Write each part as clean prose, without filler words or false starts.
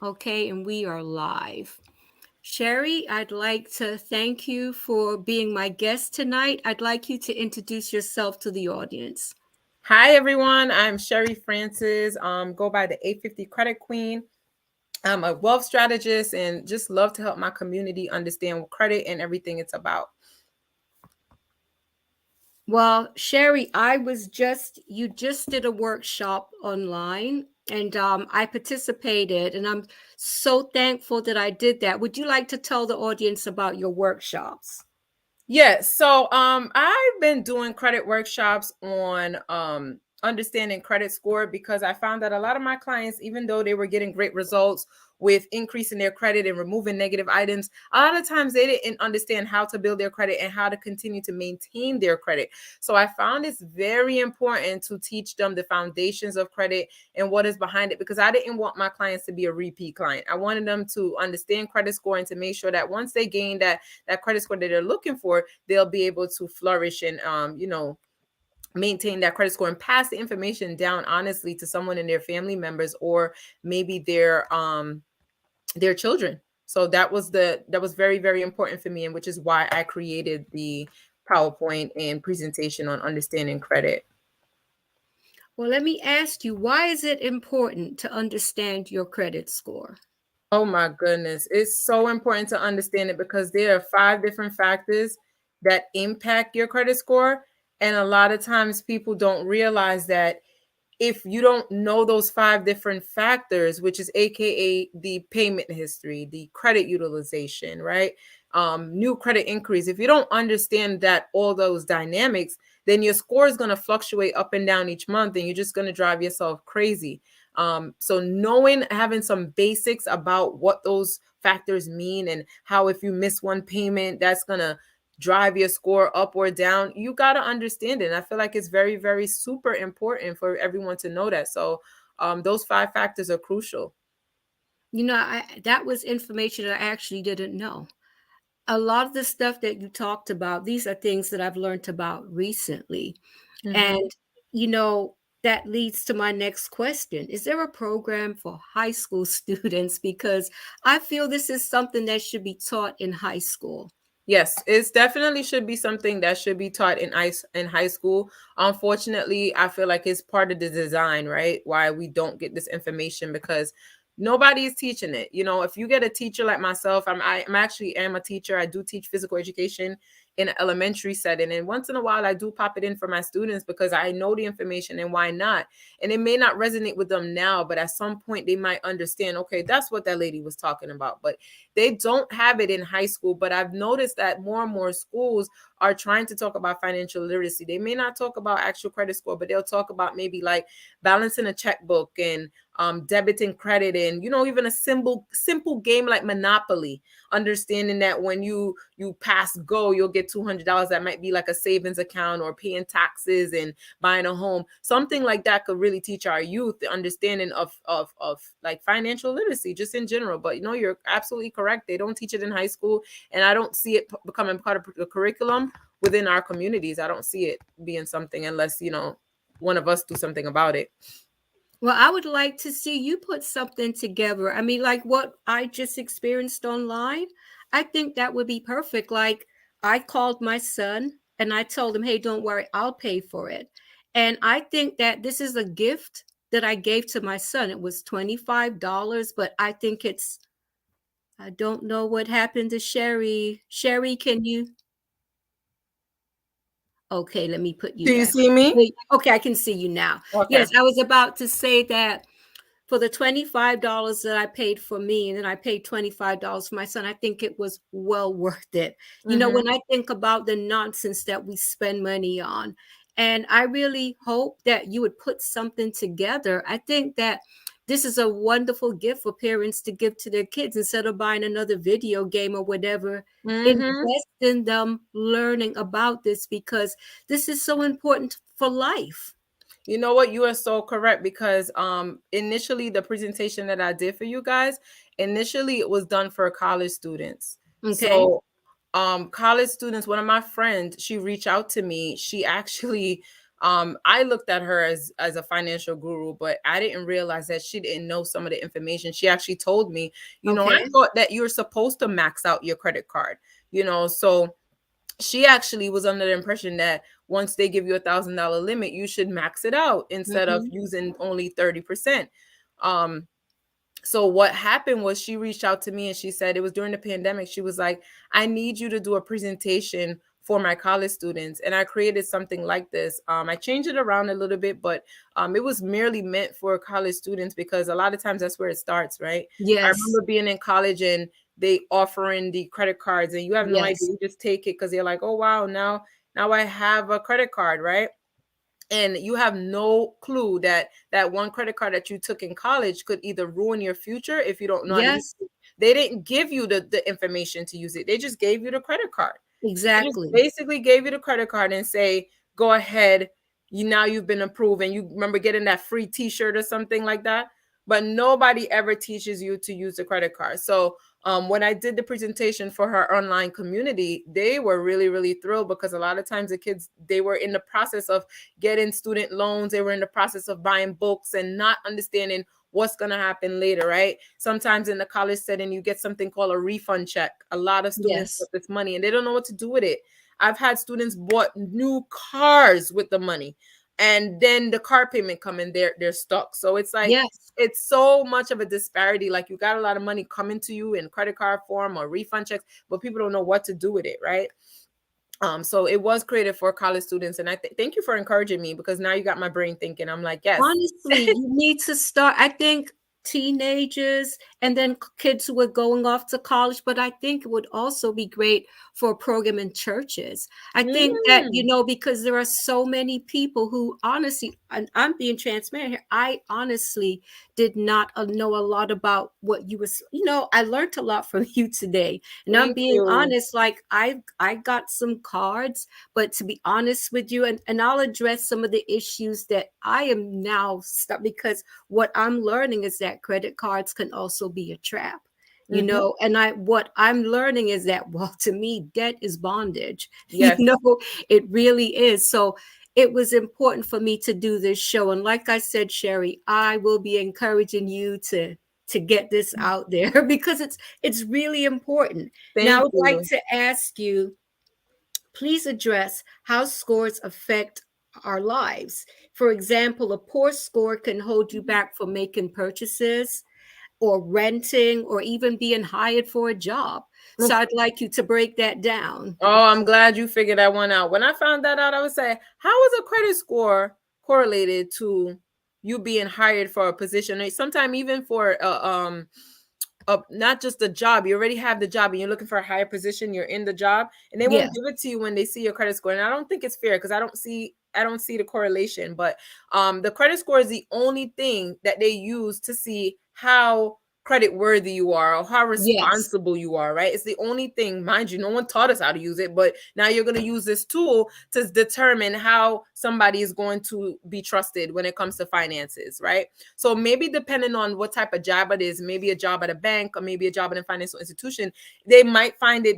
Okay, and we are live. Sherry, I'd like to thank you for being my guest tonight. I'd like you to introduce yourself to the audience. Hi everyone, I'm Sherry Francis. Go by the 850 Credit Queen. I'm a wealth strategist and just love to help my community understand credit and everything it's about. Well, Sherry, you just did a workshop online and I participated, and I'm so thankful that I did that. Would you like to tell the audience about your workshops? Yes. So I've been doing credit workshops on understanding credit score because I found that a lot of my clients, even though they were getting great results with increasing their credit and removing negative items, a lot of times they didn't understand how to build their credit and how to continue to maintain their credit. So I found it's very important to teach them the foundations of credit and what is behind it, because I didn't want my clients to be a repeat client. I wanted them to understand credit score and to make sure that once they gain that credit score that they're looking for, they'll be able to flourish and maintain that credit score and pass the information down honestly to someone in their family members or maybe their children. So that was very, very important for me, and which is why I created the PowerPoint and presentation on understanding credit. Well, let me ask you, why is it important to understand your credit score? Oh my goodness. It's so important to understand it because there are five different factors that impact your credit score. And a lot of times people don't realize that if you don't know those five different factors, which is AKA the payment history, the credit utilization, right? New credit increase. If you don't understand that all those dynamics, then your score is going to fluctuate up and down each month, and you're just going to drive yourself crazy. So knowing, having some basics about what those factors mean and how if you miss one payment, that's going to drive your score up or down, you got to understand it. And I feel like it's very, very super important for everyone to know that. So those five factors are crucial. That was information that I actually didn't know. A lot of the stuff that you talked about, these are things that I've learned about recently. Mm-hmm. And, you know, that leads to my next question. Is there a program for high school students? Because I feel this is something that should be taught in high school. Yes, it's definitely should be something that should be taught in high school. Unfortunately, I feel like it's part of the design, right? Why we don't get this information, because nobody is teaching it. You know, if you get a teacher like myself, I'm actually am a teacher. I do teach physical education in an elementary setting, and once in a while I do pop it in for my students because I know the information, and why not? And it may not resonate with them now, but at some point they might understand, okay, that's what that lady was talking about. But they don't have it in high school. But I've noticed that more and more schools are trying to talk about financial literacy. They may not talk about actual credit score, but they'll talk about maybe like balancing a checkbook and debit and credit, and even a simple game like Monopoly. Understanding that when you pass go, you'll get $200. That might be like a savings account, or paying taxes and buying a home. Something like that could really teach our youth the understanding of like financial literacy just in general. But you're absolutely correct. They don't teach it in high school, and I don't see it becoming part of the curriculum within our communities. I don't see it being something unless one of us do something about it. Well, I would like to see you put something together. I mean, like what I just experienced online. I think that would be perfect. Like, I called my son and I told him, hey, don't worry, I'll pay for it. And I think that this is a gift that I gave to my son. It was $25, but I think I don't know what happened to Sherry. Sherry, can you? Okay, let me put you Do you back. see me? Wait, okay, I can see you now. Okay. Yes, I was about to say that for the $25 that I paid for me, and then I paid $25 for my son, I think it was well worth it. Mm-hmm. When I think about the nonsense that we spend money on, and I really hope that you would put something together. I think that this is a wonderful gift for parents to give to their kids instead of buying another video game or whatever. Mm-hmm. Invest in them learning about this because this is so important for life. You know what? You are so correct, because initially the presentation that I did for you guys, initially it was done for college students. Okay. So college students, one of my friends, she reached out to me. She actually I looked at her as a financial guru, but I didn't realize that she didn't know some of the information. She actually told me, I Okay. thought that you're supposed to max out your credit card, so she actually was under the impression that once they give you $1,000 limit, you should max it out instead of Hmm. using only 30%. So what happened was she reached out to me and she said, it was during the pandemic. She was like, I need you to do a presentation for my college students. And I created something like this. I changed it around a little bit, but it was merely meant for college students because a lot of times that's where it starts, right? I Yes. remember being in college and they offering the credit cards and you have no idea. Yes. You just take it because you're like, oh wow, now I have a credit card, right? And you have no clue that that one credit card that you took in college could either ruin your future if you don't know how to use Yes. it. They didn't give you the information to use it. They just gave you the credit card. They just Exactly. basically gave you the credit card and say, go ahead. You've been approved. And you remember getting that free t-shirt or something like that. But nobody ever teaches you to use the credit card. So when I did the presentation for her online community, they were really, really thrilled because a lot of times the kids, they were in the process of getting student loans. They were in the process of buying books and not understanding what's going to happen later, right? Sometimes in the college setting, you get something called a refund check. A lot of students Yes. get this money and they don't know what to do with it. I've had students bought new cars with the money and then the car payment come in, they're stuck. So it's like, Yes. it's so much of a disparity. Like you got a lot of money coming to you in credit card form or refund checks, but people don't know what to do with it, right? So it was created for college students, and I thank you for encouraging me because now you got my brain thinking. I'm like, yes. Honestly, you need to start. I think teenagers and then kids who are going off to college, but I think it would also be great for a program in churches. I think that, Mm, because there are so many people who honestly, and I'm being transparent here, I honestly did not know a lot about what you was, I learned a lot from you today. And I'm thank being you. honest, like I got some cards, but to be honest with you, and I'll address some of the issues that I am now stuck because what I'm learning is that credit cards can also be a trap. Hmm. And what I'm learning is that, well, to me, debt is bondage. Yes. It really is. So it was important for me to do this show. And like I said, Sherry, I will be encouraging you to get this out there because it's really important. Now I Thank would like you. to ask you, please address how scores affect our lives. For example, a poor score can hold you back from making purchases or renting or even being hired for a job. So I'd like you to break that down. Oh, I'm glad you figured that one out. When I found that out, I was saying, how is a credit score correlated to you being hired for a position? Sometimes even for not just a job. You already have the job and you're looking for a higher position. You're in the job, and they won't Yes. give it to you when they see your credit score. And I don't think it's fair because I don't see the correlation. But the credit score is the only thing that they use to see how credit worthy you are or how Yes. responsible you are, right? It's the only thing, mind you, no one taught us how to use it, but now you're going to use this tool to determine how somebody is going to be trusted when it comes to finances, right? So maybe depending on what type of job it is, maybe a job at a bank or maybe a job at a financial institution, they might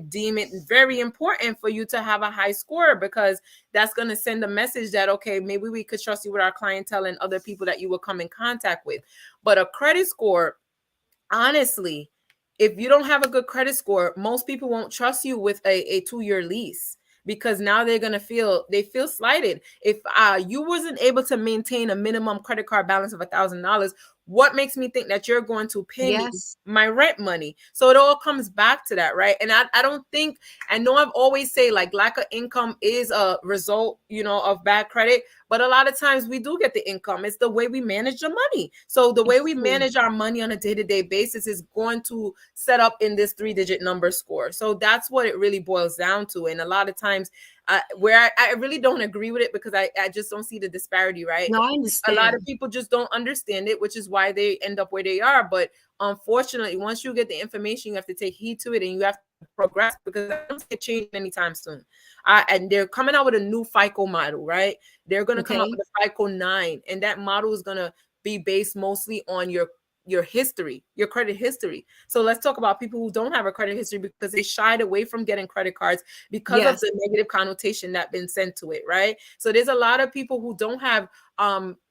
deem it very important for you to have a high score because that's going to send a message that, okay, maybe we could trust you with our clientele and other people that you will come in contact with. But a credit score, honestly, if you don't have a good credit score, most people won't trust you with a 2-year lease because now they're going to feel slighted. If you wasn't able to maintain a minimum credit card balance of $1,000, what makes me think that you're going to pay me Yes. my rent money? So it all comes back to that, right? And I don't think, I know I've always say like lack of income is a result, of bad credit, but a lot of times we do get the income. It's the way we manage the money. So the way It's we true. manage our money on a day-to-day basis is going to set up in this 3-digit number score. So that's what it really boils down to. And a lot of times where I really don't agree with it because I just don't see the disparity, right? No, I A lot of understand. people just don't understand it, which is why they end up where they are. But unfortunately, once you get the information, you have to take heed to it and you have to progress because I don't see it changing anytime soon. And they're coming out with a new FICO model, right? They're going to come up Okay. with a FICO 9, and that model is going to be based mostly on your history, your credit history. So let's talk about people who don't have a credit history because they shied away from getting credit cards because of Yes. the negative connotation that been sent to it, right? So there's a lot of people who don't have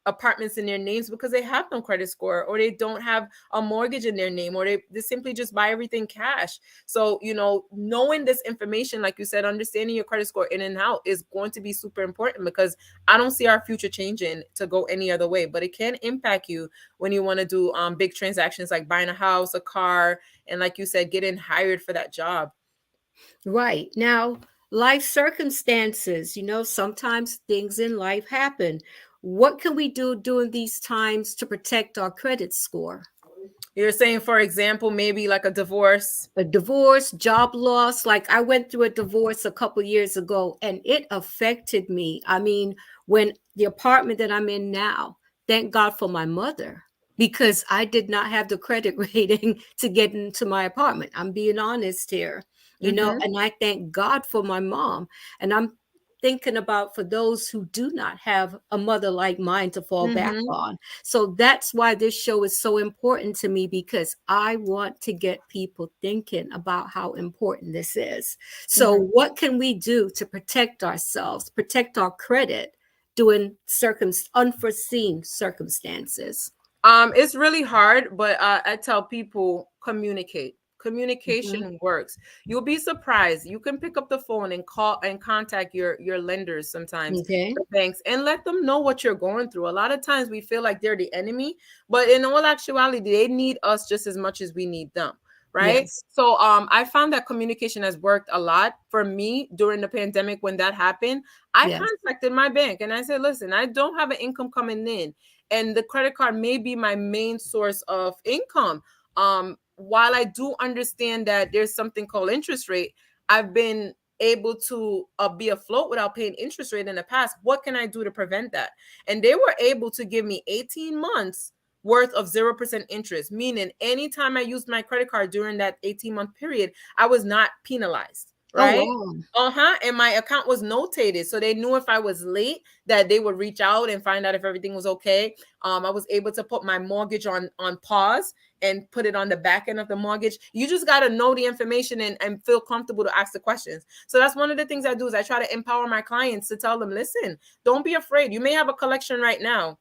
apartments in their names because they have no credit score, or they don't have a mortgage in their name, or they simply just buy everything cash. So, you know, knowing this information, like you said, understanding your credit score in and out is going to be super important, because I don't see our future changing to go any other way, but it can impact you when you want to do big transactions like buying a house, a car, and like you said, getting hired for that job. Right. Now, life circumstances, sometimes things in life happen. What can we do during these times to protect our credit score? You're saying, for example, maybe like a divorce. A divorce, job loss. Like I went through a divorce a couple years ago and it affected me. I mean, when the apartment that I'm in now, thank God for my mother, because I did not have the credit rating to get into my apartment. I'm being honest here, Mm-hmm. and I thank God for my mom. And I'm thinking about for those who do not have a mother like mine to fall back Mm-hmm. on. So that's why this show is so important to me, because I want to get people thinking about how important this is. So Mm-hmm. what can we do to protect ourselves, protect our credit during unforeseen circumstances? It's really hard, but I tell people communicate. Mhm. Communication works. You'll be surprised. You can pick up the phone and call and contact your lenders sometimes, Okay. the banks, and let them know what you're going through. A lot of times we feel like they're the enemy, but in all actuality, they need us just as much as we need them, right? Yes. So I found that communication has worked a lot for me during the pandemic. When that happened, I Yes. contacted my bank and I said, listen, I don't have an income coming in, and the credit card may be my main source of income. While I do understand that there's something called interest rate, I've been able to be afloat without paying interest rate in the past. What can I do to prevent that? And they were able to give me 18 months worth of 0% interest, meaning anytime I used my credit card during that 18-month period, I was not penalized, Oh, right? wow. And my account was notated, so they knew if I was late that they would reach out and find out if everything was okay. I was able to put my mortgage on pause and put it on the back end of the mortgage. You just got to know the information and feel comfortable to ask the questions. So that's one of the things I do, is I try to empower my clients to tell them, listen, don't be afraid. You may have a collection right now,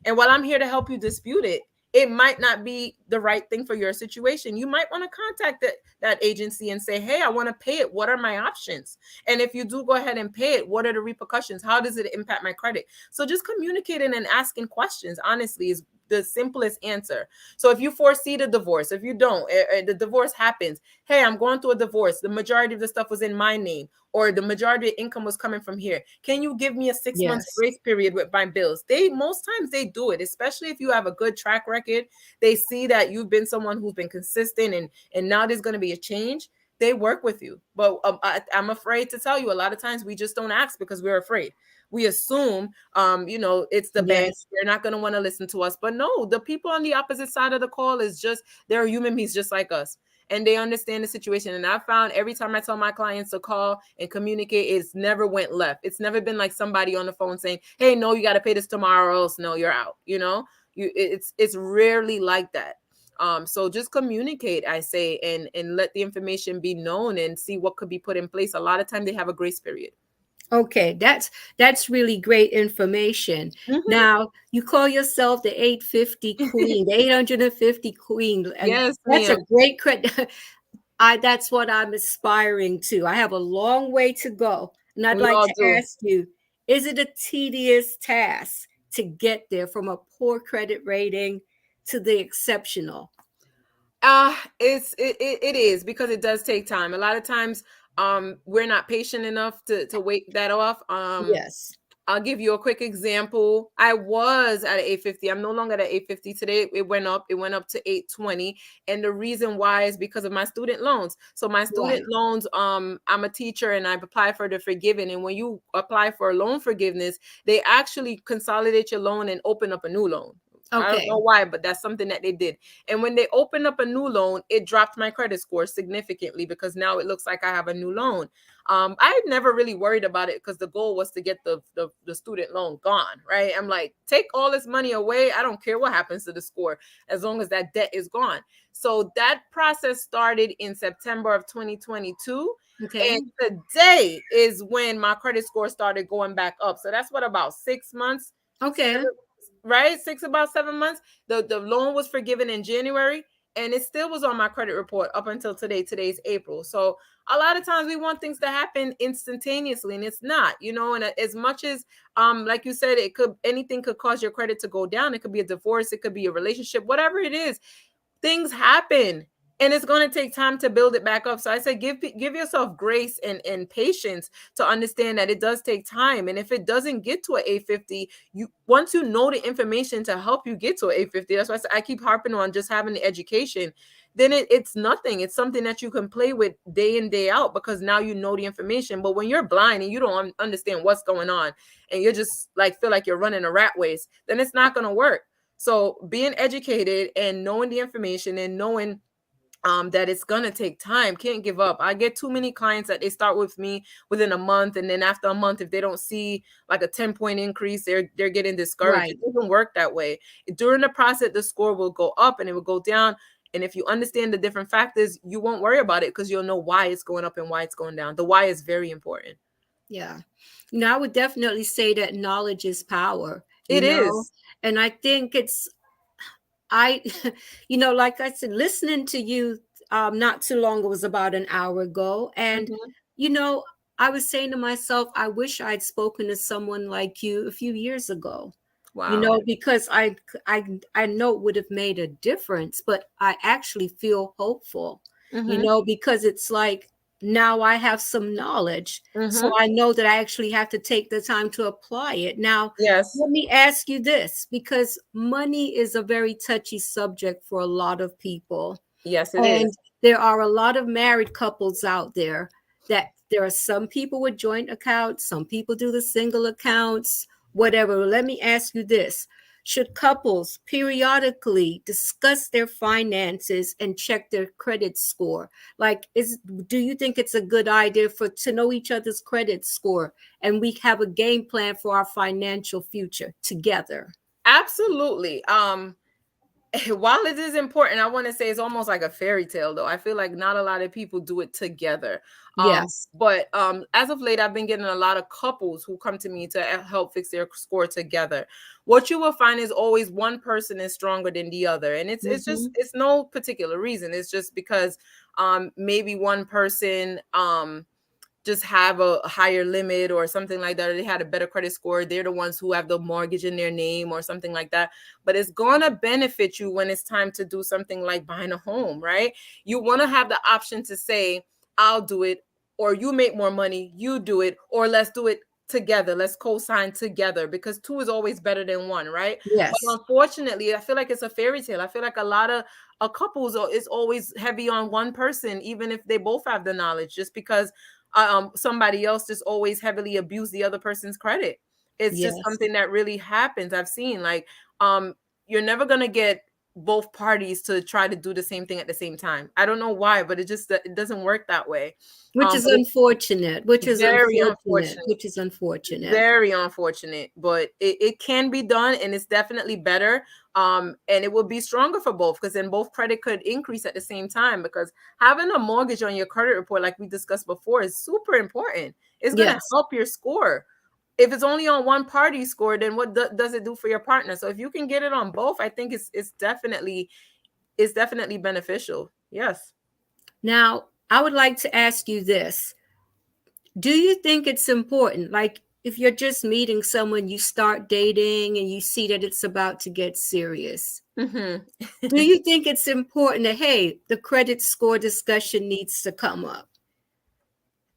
and while I'm here to help you dispute it, it might not be the right thing for your situation. You might want to contact that agency and say, hey, I want to pay it. What are my options? And if you do go ahead and pay it, what are the repercussions? How does it impact my credit? So just communicating and asking questions, honestly, is the simplest answer. So if you foresee the divorce, if you don't, the divorce happens, hey, I'm going through a divorce. The majority of the stuff was in my name, or the majority of income was coming from here. Can you give me a 6 months Yes. grace period with my bills? Most times they do it, especially if you have a good track record. They see that you've been someone who's been consistent, and now there's going to be a change. They work with you. But I'm afraid to tell you, a lot of times we just don't ask because we're afraid. We assume, it's the bank. Yes. They're not going to want to listen to us. But no, the people on the opposite side of the call is just, they're human beings just like us, and they understand the situation. And I found every time I tell my clients to call and communicate, it's never went left. It's never been like somebody on the phone saying, hey, no, you got to pay this tomorrow, or else no, you're out. It's rarely like that. So just communicate, I say, and let the information be known and see what could be put in place. A lot of time they have a grace period. Okay, that's really great information. Mhm. Now, you call yourself the 850 queen, the 850 queen, and Yes, that's a ma'am. great credit. That's what I'm aspiring to. I have a long way to go, and I'd We like all to do. ask you, is it a tedious task to get there from a poor credit rating to the exceptional? It is, because it does take time. A lot of times, we're not patient enough to wait that off. Yes. I'll give you a quick example. I was at 850. I'm no longer at 850 today. It went up. It went up to 820. And the reason why is because of my student loans. So my student Right. loans, I'm a teacher and I've applied for the forgiven. And when you apply for a loan forgiveness, they actually consolidate your loan and open up a new loan. I don't Okay. know why, but that's something that they did. And when they opened up a new loan, it dropped my credit score significantly because now it looks like I have a new loan. I never really worried about it because the goal was to get the student loan gone, right? I'm like, take all this money away. I don't care what happens to the score as long as that debt is gone. So that process started in September of 2022. Okay. And today is when my credit score started going back up. So that's what, about 6 months, Okay. right? About 7 months. The loan was forgiven in January, and it still was on my credit report up until today. Today's April. So a lot of times we want things to happen instantaneously, and it's not, and as much as like you said, anything could cause your credit to go down. It could be a divorce, it could be a relationship, whatever it is. Things happen, and it's going to take time to build it back up. So I say give yourself grace and patience to understand that it does take time. And if it doesn't get to an 850, once you know the information to help you get to an 850, that's why I keep harping on just having the education. Then it's nothing. It's something that you can play with day in, day out, because now you know the information. But when you're blind and you don't understand what's going on, and you're just like feel like you're running a rat race, then it's not going to work. So being educated and knowing the information and knowing that it's gonna take time, can't give up. I get too many clients that they start with me within a month, and then after a month, if they don't see like a 10-point increase, they're getting discouraged. Right. It doesn't work that way. During the process, the score will go up and it will go down. And if you understand the different factors, you won't worry about it because you'll know why it's going up and why it's going down. The why is very important. Yeah. I would definitely say that knowledge is power, It is. and I think I, like I said, listening to you not too long, it was about an hour ago. And, Mhm. you know, I was saying to myself, I wish I'd spoken to someone like you a few years ago, Wow. because I know it would have made a difference, but I actually feel hopeful, Mhm. because it's like now I have some knowledge. So Mhm. I know that I actually have to take the time to apply it. Now, Yes. let me ask you this, because money is a very touchy subject for a lot of people. Yes, it And is. there are a lot of married couples out there that there are some people with joint accounts, some people do the single accounts, whatever. Let me ask you this. Should couples periodically discuss their finances and check their credit score? Like, do you think it's a good idea to know each other's credit score and we have a game plan for our financial future together? Absolutely. While it is important, I want to say it's almost like a fairy tale, though. I feel like not a lot of people do it together. Yes. But as of late, I've been getting a lot of couples who come to me to help fix their score together. What you will find is always one person is stronger than the other, and Hmm. it's no particular reason. It's just because maybe one person just have a higher limit or something like that, or they had a better credit score, they're the ones who have the mortgage in their name or something like that. But it's gonna benefit you when it's time to do something like buying a home, right? You want to have the option to say, I'll do it, or you make more money, you do it, or let's do it together, let's co-sign together, because two is always better than one, right? But Yes. unfortunately, I feel like it's a fairy tale. I feel like a lot of couples is always heavy on one person, even if they both have the knowledge, just because somebody else just always heavily abuse the other person's credit. It's just Yes. something that really happens. I've seen, like, you're never gonna get both parties to try to do the same thing at the same time. I don't know why, but it doesn't work that way. Which is But it's unfortunate, very unfortunate. which is unfortunate. Very unfortunate, but it can be done, and it's definitely better. And it will be stronger for both, because then both credit could increase at the same time, because having a mortgage on your credit report, like we discussed before, is super important. It's going to Yes. help your score. If it's only on one party score, then what does it do for your partner? So if you can get it on both, I think it's definitely beneficial. Yes. Now, I would like to ask you this. Do you think it's important? Like, if you're just meeting someone, you start dating and you see that it's about to get serious. Hmm. Do you think it's important that, hey, the credit score discussion needs to come up?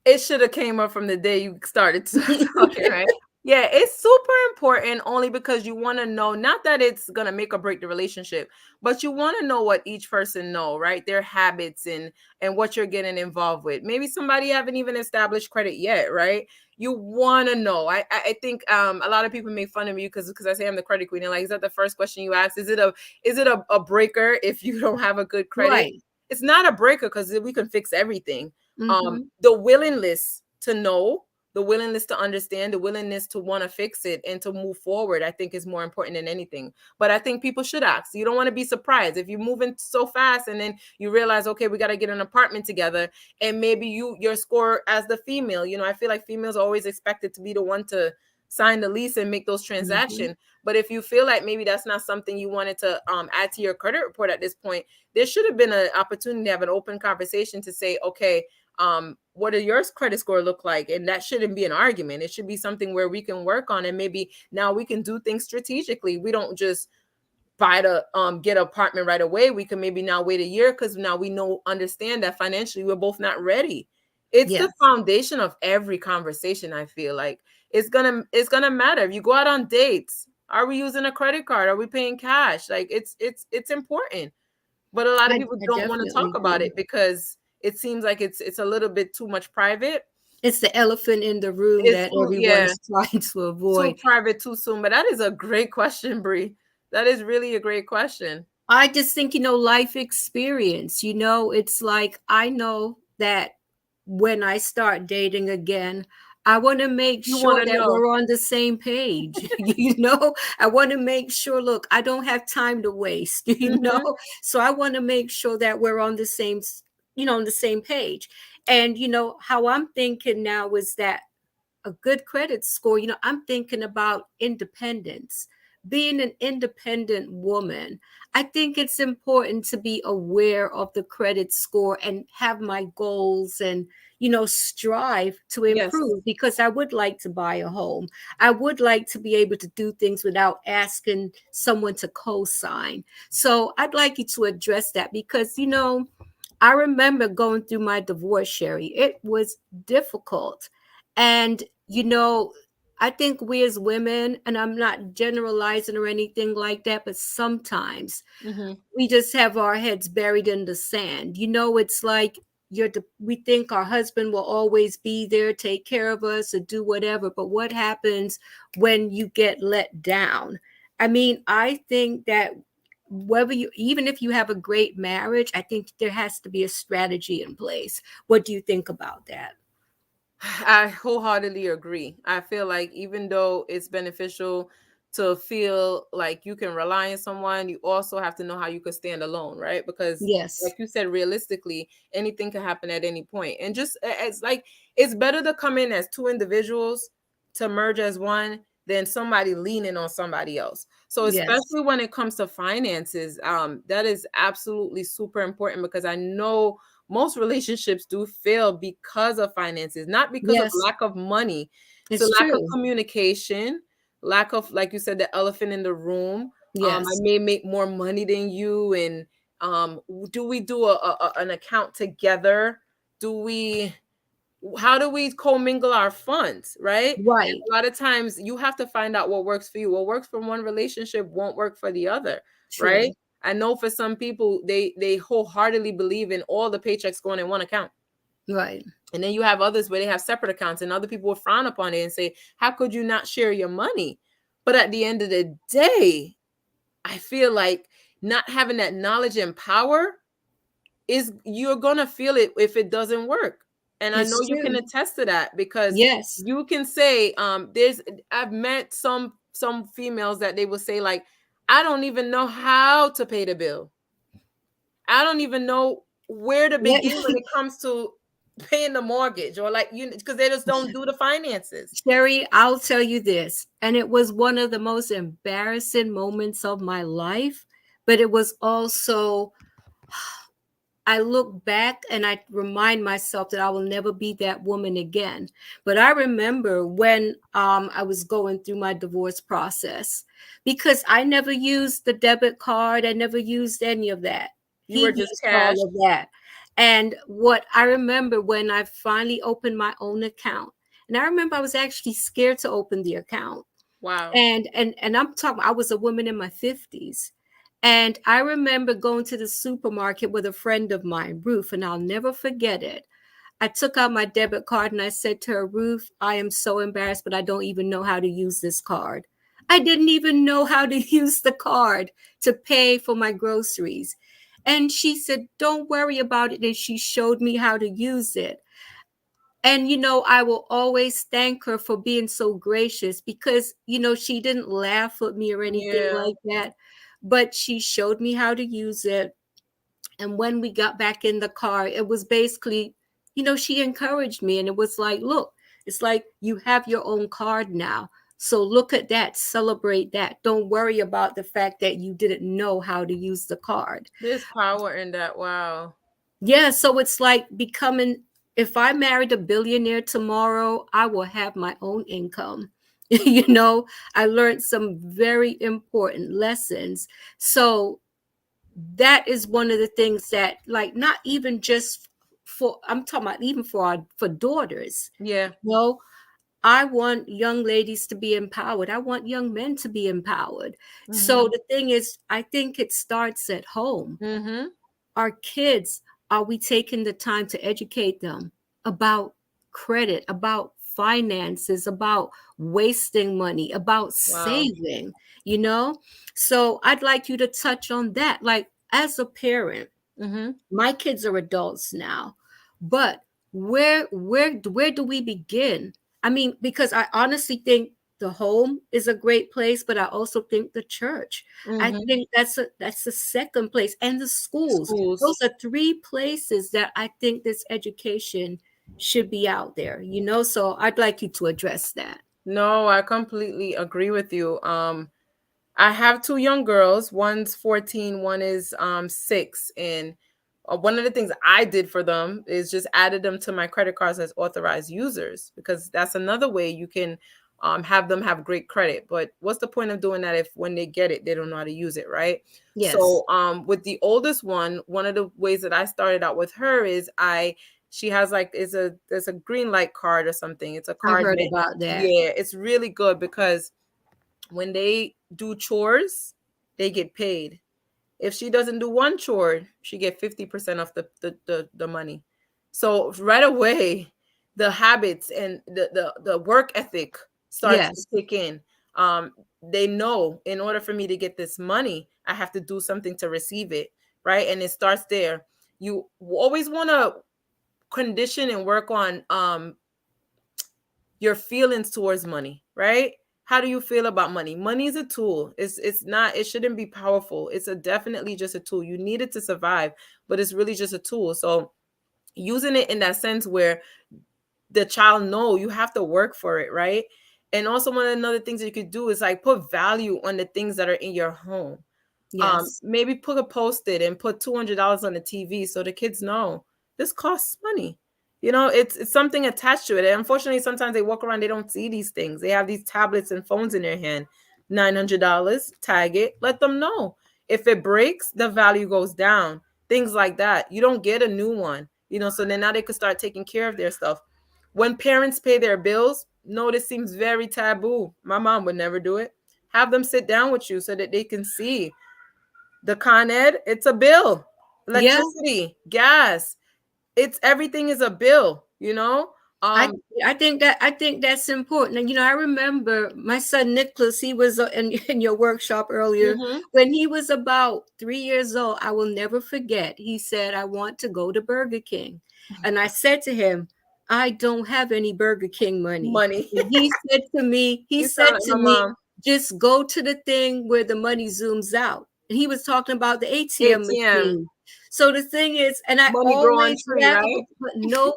It should have came up from the day you started talking, right? Yeah, it's super important only because you want to know, not that it's going to make or break the relationship, but you want to know what each person know, right? Their habits and what you're getting involved with. Maybe somebody haven't even established credit yet, right? You want to know. I think a lot of people make fun of me because I say I'm the credit queen, and like, is that the first question you ask? Is it a breaker if you don't have a good credit? Right. It's not a breaker because we can fix everything. Hmm. The willingness to know, the willingness to understand, the willingness to want to fix it and to move forward, I think is more important than anything. But I think people should ask. You don't want to be surprised if you're moving so fast and then you realize, okay, we got to get an apartment together, and maybe your score as the female, I feel like females are always expected to be the one to sign the lease and make those Hmm. transactions. But if you feel like maybe that's not something you wanted to add to your credit report at this point, there should have been an opportunity to have an open conversation to say, okay, what does your credit score look like? And that shouldn't be an argument. It should be something where we can work on, and maybe now we can do things strategically. We don't just buy the get an apartment right away. We can maybe now wait a year because now we understand that financially we're both not ready. It's the Yes. foundation of every conversation. I feel like it's gonna matter. If you go out on dates, are we using a credit card? Are we paying cash? Like it's important. But a lot of people I don't want to definitely talk about do. it because it seems like it's a little bit too much private. It's the elephant in the room It's that too, yeah, everyone's trying to too avoid. private too soon. But that is a great question, Bree. That is really a great question. I just think, life experience, it's like I know that when I start dating again, I want to make You want sure to that know. we're on the same page. I want to make sure, look, I don't have time to waste, Hmm. So I want to make sure that we're on the same, on the same page. And, how I'm thinking now is that a good credit score, I'm thinking about independence, being an independent woman. I think it's important to be aware of the credit score and have my goals and, strive to Yes. improve because I would like to buy a home. I would like to be able to do things without asking someone to co sign. So I'd like you to address that because, I remember going through my divorce, Sherry. It was difficult. And, I think we as women, and I'm not generalizing or anything like that, but sometimes Hmm. we just have our heads buried in the sand. It's like we think our husband will always be there, take care of us, or do whatever. But what happens when you get let down? I mean, I think that even if you have a great marriage, I think there has to be a strategy in place. What do you think about that? I wholeheartedly agree. I feel like even though it's beneficial to feel like you can rely on someone, you also have to know how you could stand alone, right? Because like Yes. you said, realistically, anything can happen at any point. And just it's like it's better to come in as two individuals to merge as one than somebody leaning on somebody else. So Yes. especially when it comes to finances, that is absolutely super important because I know most relationships do fail because of finances, not because of Yes. lack of money. So It's lack of true. communication, lack of, like you said, the elephant in the room. I Yes. may make more money than you, and do we do an account together? Do we? How do we commingle our funds, right? And Right. a lot of times you have to find out what works for you. What works for one relationship won't work for the other, right? True. I know for some people they wholeheartedly believe in all the paychecks going in one account. Right. And then you have others where they have separate accounts, and other people will frown upon it and say, how could you not share your money? But at the end of the day, I feel like not having that knowledge and power is, you're gonna feel it if it doesn't work. And I know It's you can true. attest to that because Yes. you can say, I've met some females that they will say, like, I don't even know how to pay the bill. I don't even know where to Yeah. begin when it comes to paying the mortgage, or like, because they just don't do the finances. Sherry, I'll tell you this, and it was one of the most embarrassing moments of my life, but it was also, I look back and I remind myself that I will never be that woman again. But I remember when I was going through my divorce process because I never used the debit card. I never used any of that. You He were just used cash. all of that. And what I remember when I finally opened my own account And I remember I was actually scared to open the account. Wow. And I'm talking, I was a woman in my 50s. And I remember going to the supermarket with a friend of mine, Ruth, and I'll never forget it. I took out my debit card and I said to her, Ruth, I am so embarrassed, but I don't even know how to use this card. I didn't even know how to use the card to pay for my groceries. And she said, don't worry about it. And she showed me how to use it. And, I will always thank her for being so gracious because, she didn't laugh at me or anything Yeah. like that, but she showed me how to use it. And when we got back in the car, it was basically, she encouraged me. And it was like, look, it's like you have your own card now. So look at that, celebrate that. Don't worry about the fact that you didn't know how to use the card. There's power in that. Wow. Yeah, so it's like becoming, if I married a billionaire tomorrow, I will have my own income. I learned some very important lessons. So that is one of the things that, like, not even just for, I'm talking about even for daughters. Yeah. I want young ladies to be empowered. I want young men to be empowered. So the thing is, I think it starts at home. Mm-hmm. Our kids, are we taking the time to educate them about credit, about finances, about wasting money, about Wow. saving, you know? So I'd like you to touch on that. Like, as a parent, Mm-hmm. my kids are adults now, but where do we begin? I mean, because I honestly think the home is a great place, but I also think the church. I Mm-hmm. think that's the second place, and the schools. Schools. Those are three places that I think this education should be out there, So I'd like you to address that. No, I completely agree with you. I have two young girls. One's 14, one is 6. And one of the things I did for them is just added them to my credit cards as authorized users, because that's another way you can have them have great credit. But what's the point of doing that if when they get it, they don't know how to use it, right? Yes, So with the oldest one of the ways that I started out with her is she has like there's a green light card or something. It's a I card heard that, about that. yeah, it's really good because when they do chores, they get paid. If she doesn't do one chore, she get 50% of the money. So right away, the habits and the work ethic starts to Yes, kick in. They know in order for me to get this money, I have to do something to receive it, right? And it starts there. You always want to condition and work on your feelings towards money, right? How do you feel about money? Money is a tool. It's not, it shouldn't be powerful. It's a definitely just a tool. You need it to survive, but it's really just a tool. So using it in that sense where the child know you have to work for it, right? And also one of the other things that you could do is like put value on the things that are in your home. yes, Maybe put a post-it and put $200 on the TV so the kids know this costs money. It's something attached to it. And unfortunately, sometimes they walk around, they don't see these things. They have these tablets and phones in their hand. $900, tag it, let them know. If it breaks, the value goes down. Things like that. You don't get a new one, so then now they could start taking care of their stuff. When parents pay their bills, no, this seems very taboo. My mom would never do it. Have them sit down with you so that they can see the Con Ed, it's a bill. yeah. Electricity, gas, it's everything is a bill, you know? I Um, I think that's important. And I remember my son Nicholas. He was in your workshop earlier mhm. when he was about 3 years old. I will never forget. He said, "I want to go to Burger King," and I said to him, "I don't have any Burger King money." Money. And he You sound said like to my me, mom. "Just go to the thing where the money zooms out." And he was talking about the ATM ATM, machine. So the thing is, and I money grow on always tree, laugh right? about, but no,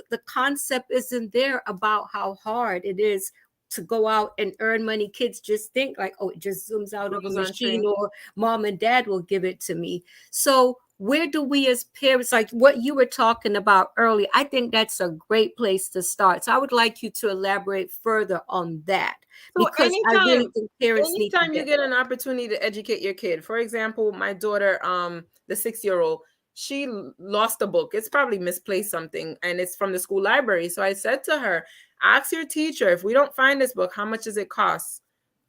the concept isn't there about how hard it is to go out and earn money. Kids just think like, oh, it just zooms out of a Grows on machine, tree. or mom and dad will give it to me. So where do we as parents, like what you were talking about earlier, I think that's a great place to start. So I would like you to elaborate further on that, So because I really think parents need to anytime you get get that. an opportunity to educate your kid. For example, my daughter, the 6-year-old, she lost a book. It's probably misplaced something, and it's from the school library. So I said to her, ask your teacher, if we don't find this book, how much does it cost?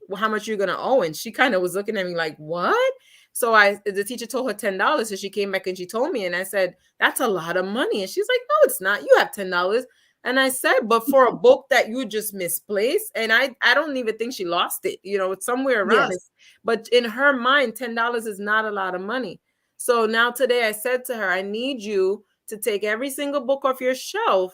Well, how much you're gonna owe? And she kind of was looking at me like, what? So the teacher told her $10. So she came back and she told me, and I said, that's a lot of money. And she's like, no, it's not. You have $10. And I said, but for a book that you just misplaced, and I don't even think she lost it, it's somewhere around it. Yes. But in her mind, $10 is not a lot of money. So now today I said to her, I need you to take every single book off your shelf,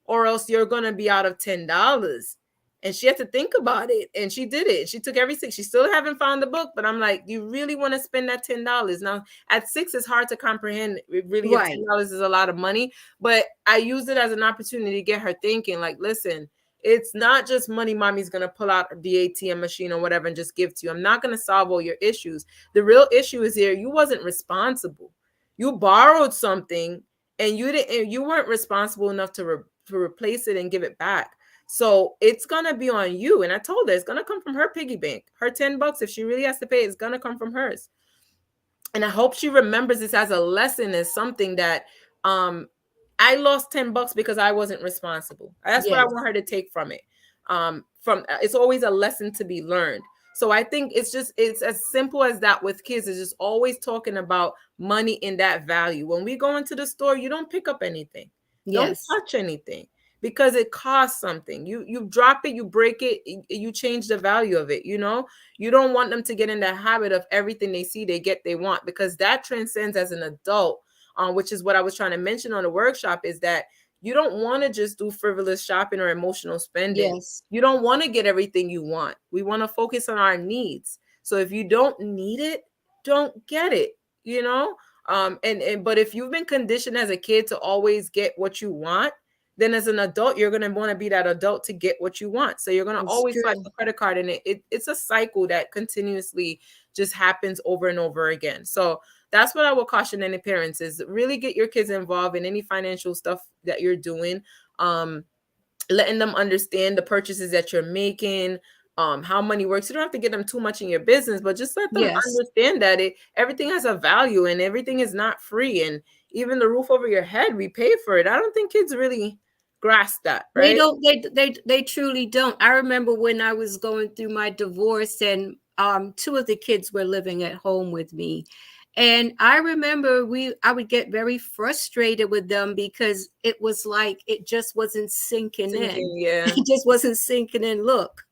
or else you're going to be out of $10. And she had to think about it, and she did it. She took everything. She still haven't found the book, but I'm like, you really want to spend that $10? Now at 6, it's hard to comprehend. Really, Right. $10 is a lot of money, but I used it as an opportunity to get her thinking. Like, listen, it's not just money mommy's going to pull out the ATM machine or whatever and just give to you. I'm not going to solve all your issues. The real issue is here. You wasn't responsible. You borrowed something, and you weren't responsible enough to replace it and give it back. So it's going to be on you. And I told her it's going to come from her piggy bank. Her $10, if she really has to pay, it's going to come from hers. And I hope she remembers this as a lesson, as something that I lost $10 because I wasn't responsible. That's what I want her to take from it. It's always a lesson to be learned. So I think it's as simple as that with kids. It's just always talking about money in that value. When we go into the store, you don't pick up anything. Yes. Don't touch anything, because it costs something. You drop it, you break it, you change the value of it. You don't want them to get in the habit of everything they see, they want, because that transcends as an adult, which is what I was trying to mention on the workshop, is that you don't want to just do frivolous shopping or emotional spending. Yes. You don't want to get everything you want. We want to focus on our needs. So if you don't need it, don't get it, but if you've been conditioned as a kid to always get what you want, then as an adult, you're going to want to be that adult to get what you want. So you're going to always swipe the credit card, and it's a cycle that continuously just happens over and over again. So that's what I would caution any parents, is really get your kids involved in any financial stuff that you're doing, letting them understand the purchases that you're making, how money works. You don't have to get them too much in your business, but just let them understand that everything has a value and everything is not free. And even the roof over your head, we pay for it. I don't think kids really grasp that, right? They truly don't. I remember when I was going through my divorce, and 2 of the kids were living at home with me. And I remember I would get very frustrated with them because it was like it just wasn't sinking in. Yeah. It just wasn't sinking in. Look.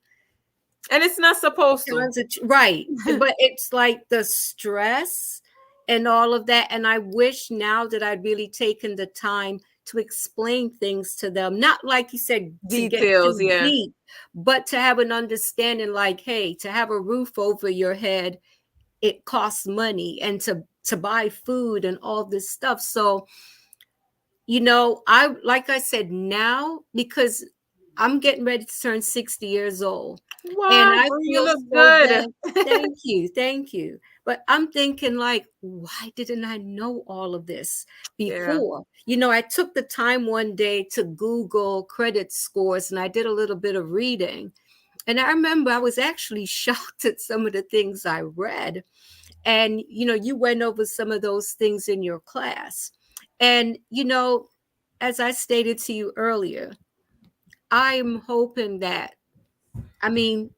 And it's not supposed to. Right. But it's like the stress and all of that. And I wish now that I'd really taken the time to explain things to them. Not like you said, details, to get too deep, but to have an understanding, like, hey, to have a roof over your head, it costs money, and to buy food and all this stuff. So, like I said, now, because I'm getting ready to turn 60 years old. Wow, and I you look good. Thank you. But I'm thinking, like, why didn't I know all of this before? Yeah. I took the time one day to Google credit scores, and I did a little bit of reading. And I remember I was actually shocked at some of the things I read. And, you went over some of those things in your class. And, as I stated to you earlier, I'm hoping that,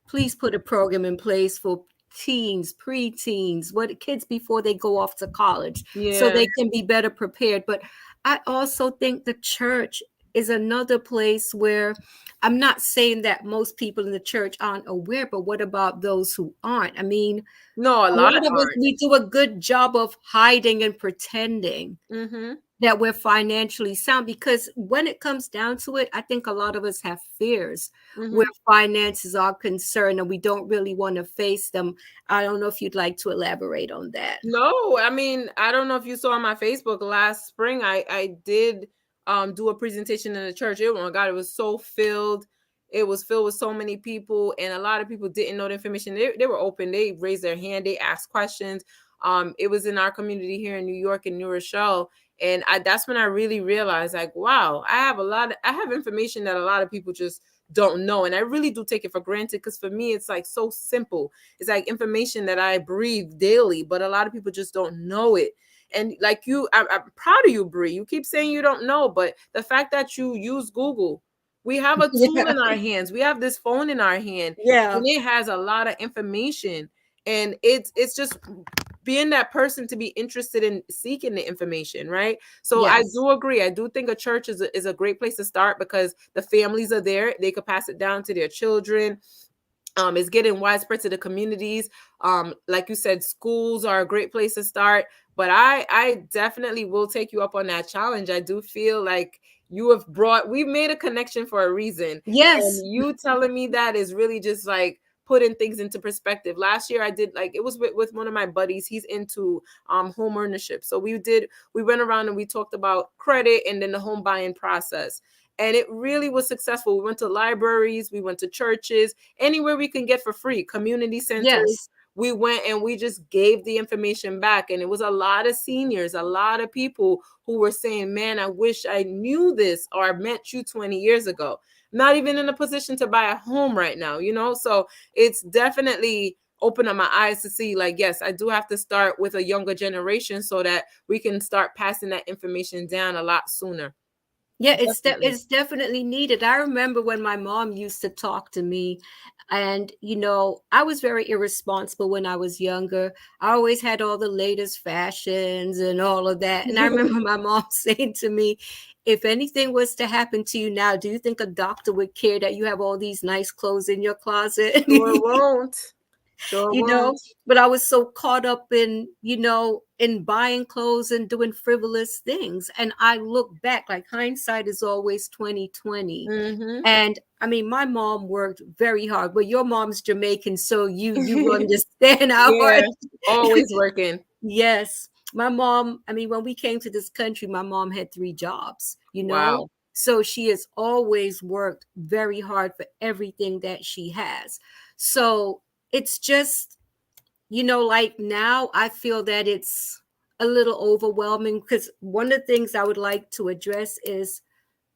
please put a program in place for teens, preteens, kids before they go off to college, so they can be better prepared. But I also think the church is another place where, I'm not saying that most people in the church aren't aware, but what about those who aren't? No, a lot of us, we do a good job of hiding and pretending that we're financially sound, because when it comes down to it, I think a lot of us have fears where finances are concerned, and we don't really want to face them. I don't know if you'd like to elaborate on that. No, I don't know if you saw on my Facebook last spring, I did do a presentation in the church. Oh my God, it was so filled. It was filled with so many people, and a lot of people didn't know the information. They were open. They raised their hand. They asked questions. It was in our community here in New York and New Rochelle. And that's when I really realized, like, wow, I have information that a lot of people just don't know. And I really do take it for granted, because for me, it's like so simple. It's like information that I breathe daily, but a lot of people just don't know it. And like I'm proud of you, Bree. You keep saying you don't know, but the fact that you use Google, we have a tool Yeah. in our hands. We have this phone in our hand, Yeah. and it has a lot of information. And it's just being that person to be interested in seeking the information, right? So I Yes. do agree. I do think a church is a great place to start because the families are there. They could pass it down to their children. It's getting widespread to the communities. Like you said, schools are a great place to start. But I definitely will take you up on that challenge. I do feel like we've made a connection for a reason. Yes. And you telling me that is really just like putting things into perspective. Last year I did, like, it was with one of my buddies. He's into home ownership. So we went around and we talked about credit and then the home buying process. And it really was successful. We went to libraries, we went to churches, anywhere we can get for free, community centers. Yes. We went and we just gave the information back. And it was a lot of seniors, a lot of people who were saying, man, I wish I knew this or I met you 20 years ago. Not even in a position to buy a home right now, you know? So it's definitely opened up my eyes to see, like, yes, I do have to start with a younger generation so that we can start passing that information down a lot sooner. Yeah, Definitely. it's definitely needed. I remember when my mom used to talk to me, and I was very irresponsible when I was younger. I always had all the latest fashions and all of that. And I remember my mom saying to me, if anything was to happen to you now, do you think a doctor would care that you have all these nice clothes in your closet? Sure won't. Sure you know won't. but I was so caught up in in buying clothes and doing frivolous things, and I look back, like, hindsight is always 2020. Mm-hmm. And I mean, my mom worked very hard, but your mom's Jamaican, so you understand how Yeah, hard. always working. Yes, my mom, I mean, when we came to this country, my mom had 3 jobs. Wow. So she has always worked very hard for everything that she has. So it's just, like, now I feel that it's a little overwhelming, because one of the things I would like to address is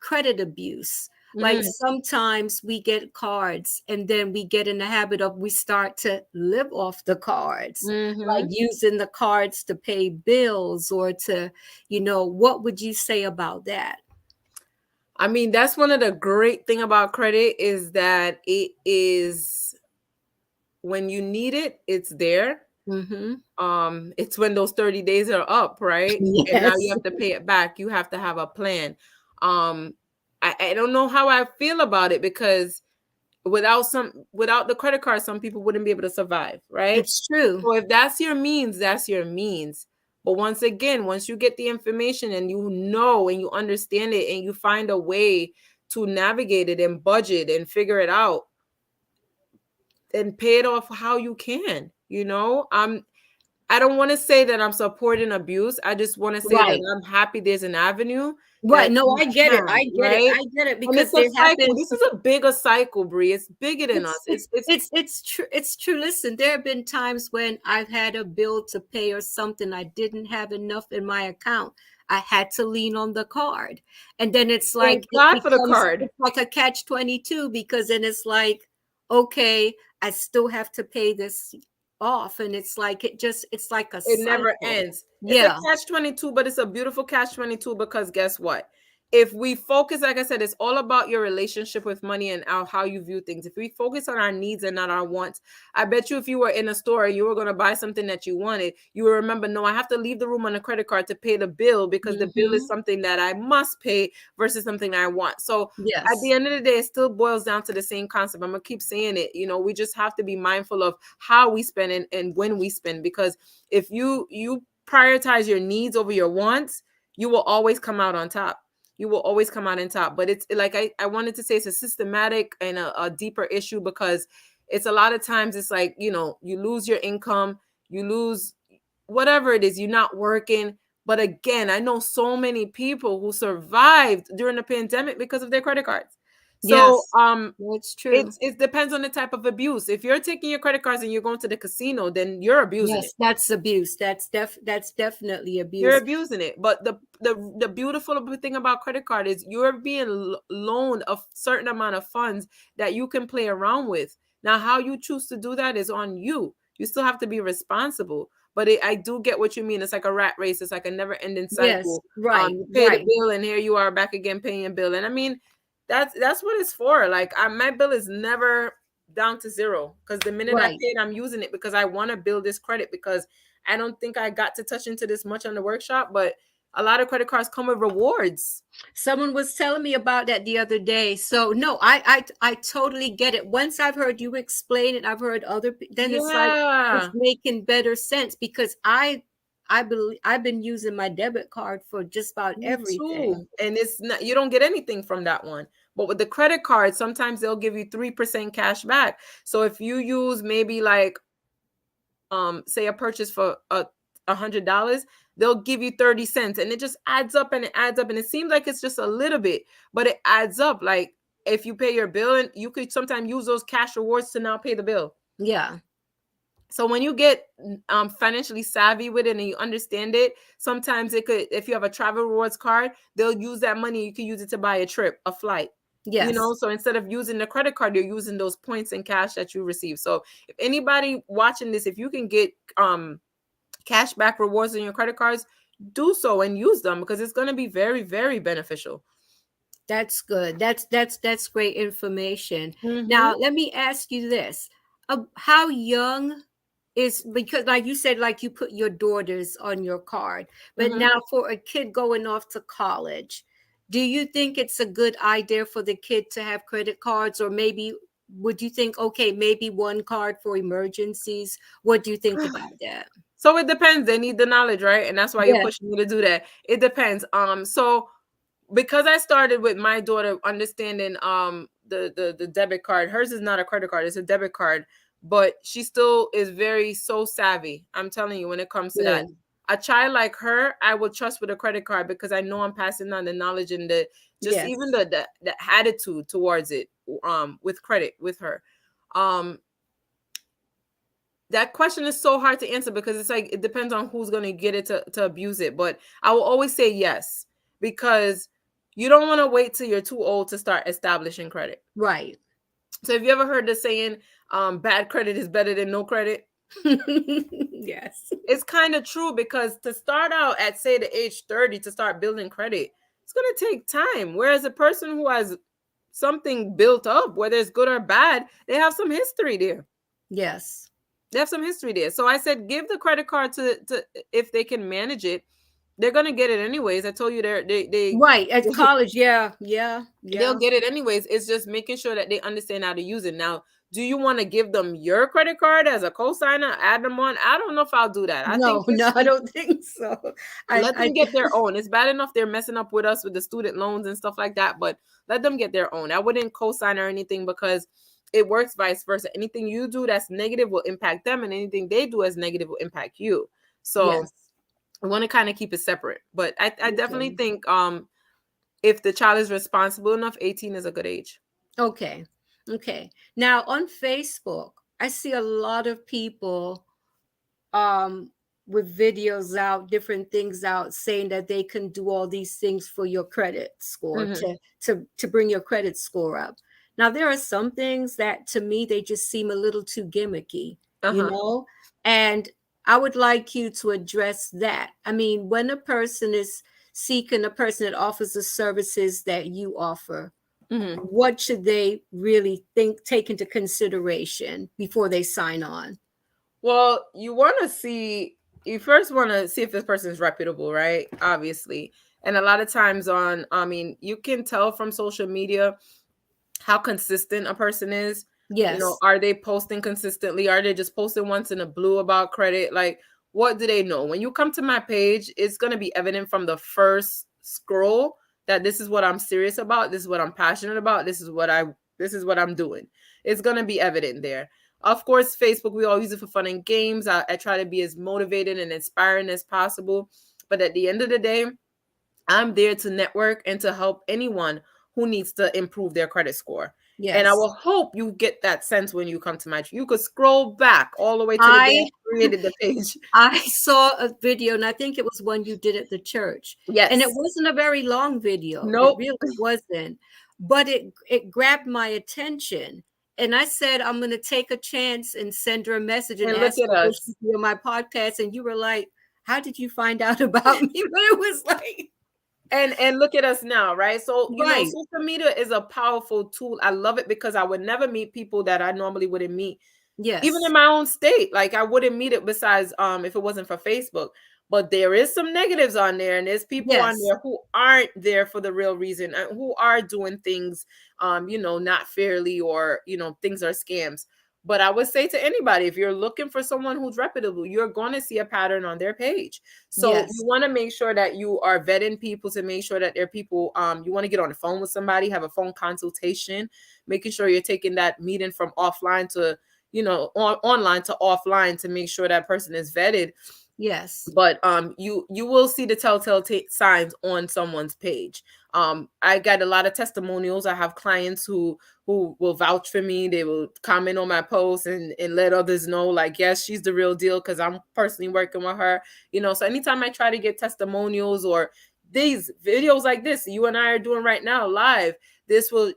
credit abuse. Like, Mm, sometimes we get cards and then we get in the habit of, we start to live off the cards, like mm-hmm. using the cards to pay bills or to, what would you say about that? I mean, that's one of the great thing about credit is that it is, when you need it, it's there. Mm-hmm. It's when those 30 days are up, right? And now you Yes. have to pay it back. You have to have a plan. Um, I don't know how I feel about it because without the credit card, some people wouldn't be able to survive, right? It's true. So if that's your means, that's your means. But once again, once you get the information and you know and you understand it and you find a way to navigate it and budget and figure it out, and pay it off how you can, I don't want to say that I'm supporting abuse. I just want to say that Right. I'm happy there's an avenue that Right. No, you I get it. can, I get it. right? I get it, And because it's a there have cycle. been. This is a bigger cycle, Brie. It's bigger than us. It's It's true. It's true. Listen, there have been times when I've had a bill to pay or something. I didn't have enough in my account. I had to lean on the card. And then it's thank like, God for the card. it's like a catch-22, because then it's like, okay, I still have to pay this off. And it's like, it's like a It never cycle. ends. It's a Yeah. catch-22, but it's a beautiful catch-22 because guess what? If we focus, like I said, it's all about your relationship with money and how you view things. If we focus on our needs and not our wants, I bet you if you were in a store and you were going to buy something that you wanted, you will remember, no, I have to leave the room on a credit card to pay the bill because the bill is Hmm. something that I must pay versus something that I want. So at the Yes. end of the day, it still boils down to the same concept. I'm going to keep saying it. We just have to be mindful of how we spend and when we spend, because if you prioritize your needs over your wants, you will always come out on top. You will always come out on top. But it's like I wanted to say, it's a systematic and a deeper issue, because it's a lot of times it's like, you lose your income, you lose whatever it is, you're not working. But again, I know so many people who survived during the pandemic because of their credit cards. So Yes. No, it's true. it depends on the type of abuse. If you're taking your credit cards and you're going to the casino, then you're abusing it. Yes, that's abuse. That's definitely You're abuse. abusing it. But the beautiful thing about credit card is you're being loaned a certain amount of funds that you can play around with. Now, how you choose to do that is on you. You still have to be responsible. but I do get what you mean. It's like a rat race. It's like a never ending Yes, cycle. right, You pay the right. bill and here you are back again paying a bill. And I mean, that's what it's for. Like my bill is never down to zero, because the minute I Right. pay it, I'm using it because I want to build this credit, because I don't think I got to touch into this much on the workshop, but a lot of credit cards come with rewards. Someone was telling me about that the other day. So no, I totally get it. Once I've heard you explain it, I've heard then it's like it's Yeah. making better sense, because I believe I've been using my debit card for just about Me everything. too. And it's not, you don't get anything from that one. But with the credit card, sometimes they'll give you 3% cash back. So if you use maybe like say a purchase for $100, they'll give you 30 cents, and it just adds up and it adds up, and it seems like it's just a little bit, but it adds up. Like if you pay your bill, and you could sometimes use those cash rewards to now pay the bill. Yeah. So when you get financially savvy with it and you understand it, sometimes it could, if you have a travel rewards card, they'll use that money. You can use it to buy a trip, a flight. You know, Yes. so instead of using the credit card, you're using those points and cash that you receive. So if anybody watching this, if you can get cash back rewards on your credit cards, do so and use them, because it's going to be very, very beneficial. That's good. That's great information. Mm-hmm. Now, let me ask you this. How young is, because like you said, like you put your daughters on your card, but Mm-hmm. now for a kid going off to college, do you think it's a good idea for the kid to have credit cards, or maybe would you think, okay, maybe one card for emergencies? What do you think about that? So it depends. They need the knowledge, right? And that's why you're Yeah. pushing me to do that. It depends. So because I started with my daughter understanding the debit card, hers is not a credit card, it's a debit card, but she still is very so savvy. I'm telling you, when it comes to that. Good. A child like her, I would trust with a credit card, because I know I'm passing on the knowledge and the just Yes. even the attitude towards it with credit with her. That question is so hard to answer, because it's like it depends on who's going to get it to abuse it. But I will always say yes, because you don't want to wait till you're too old to start establishing credit. Right. So have you ever heard the saying, bad credit is better than no credit? Yes. It's kind of true, because to start out at, say, the age 30 to start building credit, it's going to take time. Whereas a person who has something built up, whether it's good or bad, they have some history there. Yes. They have some history there. So I said, give the credit card to if they can manage it, they're gonna get it anyways. I told you they Right, at college, yeah. they'll get it anyways. It's just making sure that they understand how to use it. Now, do you want to give them your credit card as a cosigner, add them on? I don't know if I'll do that. I think No, I don't think so. let them get their own. It's bad enough they're messing up with us with the student loans and stuff like that, but let them get their own. I wouldn't cosign or anything, because it works vice versa. Anything you do that's negative will impact them, and anything they do as negative will impact you. So Yes. I want to kind of keep it separate. But I definitely Okay. think if the child is responsible enough, 18 is a good age. Okay. Now on Facebook, I see a lot of people with videos out, different things out, saying that they can do all these things for your credit score, Mm-hmm. to bring your credit score up. Now there are some things that to me they just seem a little too gimmicky, and I would like you to address that. I mean, when a person is seeking a person that offers the services that you offer, Mm-hmm. what should they really take into consideration before they sign on? Well, you first want to see if this person is reputable, right? Obviously. And a lot of times you can tell from social media how consistent a person is. Yes. Are they posting consistently? Are they just posting once in a blue about credit? Like, what do they know? When you come to my page, it's going to be evident from the first scroll that this is what I'm serious about. This is what I'm passionate about. This is what I'm doing. It's going to be evident there. Of course, Facebook, we all use it for fun and games. I try to be as motivated and inspiring as possible. But at the end of the day, I'm there to network and to help anyone who needs to improve their credit score. Yes. And I will hope you get that sense when you come to my. You could scroll back all the way to the day I created the page. I saw a video, and I think it was one you did at the church. Yes. And it wasn't a very long video. Nope. It really wasn't. But it grabbed my attention. and I said, I'm going to take a chance and send her a message and And look ask at her would she us. be on my podcast. And you were like, how did you find out about me? But it was like, And look at us now, right? So, right. social media is a powerful tool. I love it because I would never meet people that I normally wouldn't meet, even in Yes. my own state. Like, I wouldn't meet it besides if it wasn't for Facebook. But there is some negatives on there, and there's people on Yes. there who aren't there for the real reason, and who are doing things not fairly, or things are scams. But I would say to anybody, if you're looking for someone who's reputable, you're going to see a pattern on their page. So you Yes. want to make sure that you are vetting people, to make sure that they're people. You want to get on the phone with somebody, have a phone consultation, making sure you're taking that meeting from offline to online to offline, to make sure that person is vetted. Yes. But you will see the telltale signs on someone's page. I got a lot of testimonials. I have clients who will vouch for me. They will comment on my posts and let others know, like, yes, she's the real deal, because I'm personally working with her. So anytime I try to get testimonials, or these videos like this you and I are doing right now live, this will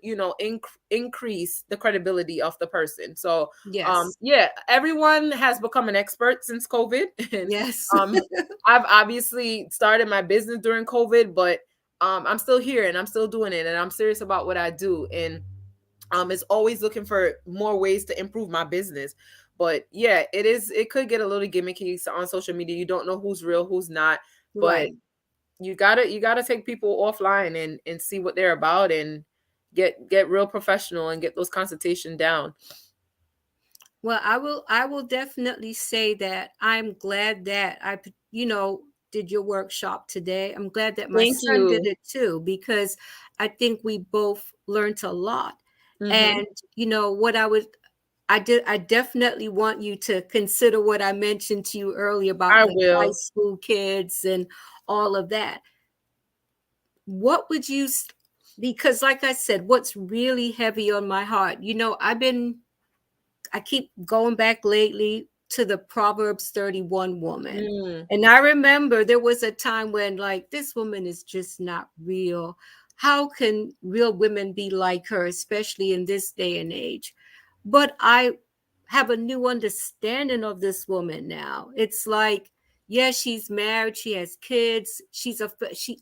increase the credibility of the person. So Yes. yeah, everyone has become an expert since COVID. And Yes. I've obviously started my business during COVID, but I'm still here, and I'm still doing it, and I'm serious about what I do, and it's always looking for more ways to improve my business. But yeah, it could get a little gimmicky on social media. You don't know who's real, who's not. But Right. you gotta take people offline and see what they're about, and get real professional, and get those consultation down. Well, I will definitely say that I'm glad that did your workshop today. I'm glad that my Thank son did you. it too, because I think we both learned a lot. Mm-hmm. And what I definitely want you to consider what I mentioned to you earlier about I the high will. school kids and all of that. What would you because like I said, what's really heavy on my heart, I keep going back lately to the Proverbs 31 woman. Mm. And I remember there was a time when, like, this woman is just not real. How can real women be like her, especially in this day and age? But I have a new understanding of this woman now. It's like, yeah, she's married, she has kids, she